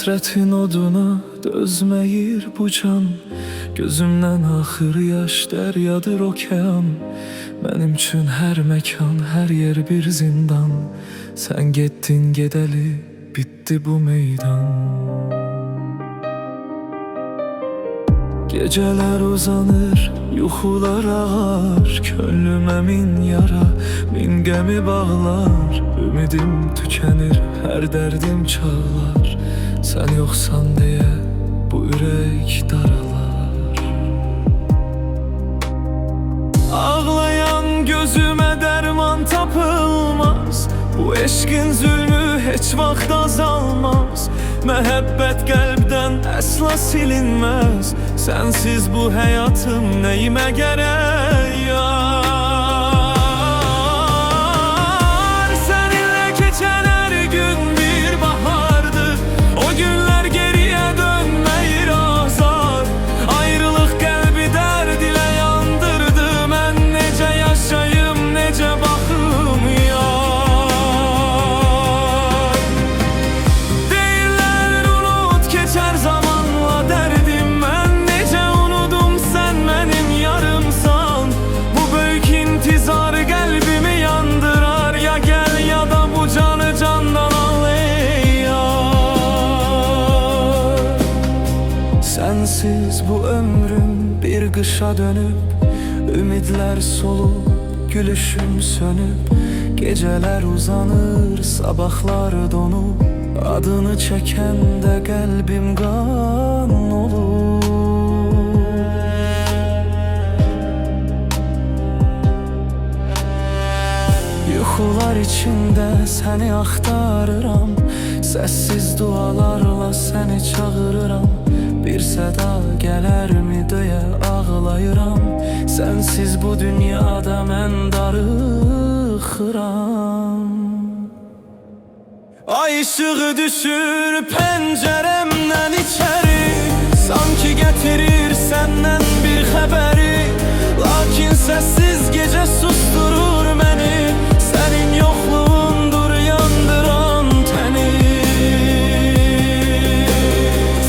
Həsrətin oduna dözməyir bu can. Gözümdən axır yaş, dəryadır okean. Mənim üçün hər məkan, hər yer bir zindan. Sən getdin gedəli, bitdi bu meydan. Geceler uzanır, yuxular ağar. Könlümə min yara, min gəmi bağlar. Ümidim tükənir, hər dərdim çağlar. Sən yoxsan deyə bu ürək daralar. Ağlayan gözüme derman tapılmaz. Bu eşkin zulmü heç vaxt azalmaz. Məhəbbət qəlbdən əsla silinməz. Sensiz bu həyatım nəyimə gərək yar. Səninlə keçən hər gün bir bahardı. O günlər geriyə dönməyir azar. Ayrılıq qəlbi dərd ilə yandırdı. Mən necə yaşayım, necə baxım yar. Deyirlər unut, keçər zamanla dərdim. Mən necə unudum, sən mənim yarımsan. Bu böyük intizar qəlbimi yandırar. Ya gəl ya da bu canı candan al ey yar. Sensiz bu ömrüm bir qışa dönüp, ümidlər solub, gülüşüm sönüp. Geceler uzanır, sabahlar donub. Adını çəkəndə qəlbim qan olur. Yuxular içində səni axtarıram. Səssiz dualarla səni çağırıram. Bir səda gələrmi deyə ağlayıram. Sensiz bu dünyada mən darıxıram. Ay ışığı düşür pəncərəmdən içəri. Sanki gətirir səndən bir xəbəri. Lakin səssiz gecə susturur məni. Sənin yoxluğundur yandıran təni.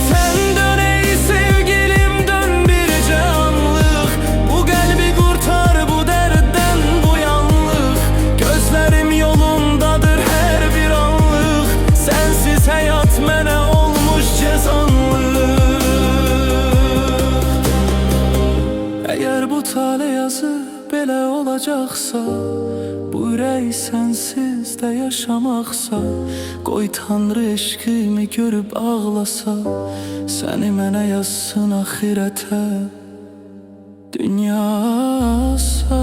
Sən dön ey sevgilim, dön bircə anlıq. Bu qəlbi qurtar bu dərddən, bu yanlıq. Gözlərim yolundadır hər bir anlıq. Sensiz həyat mənə olmuş cəzanlıq. Əgər bu tale yazı belə olacaqsa, bu ürək sensiz də yaşamaqsa, qoy Tanrı eşqimi görüb ağlasa. Səni mənə yazsın axirətə dünyasa.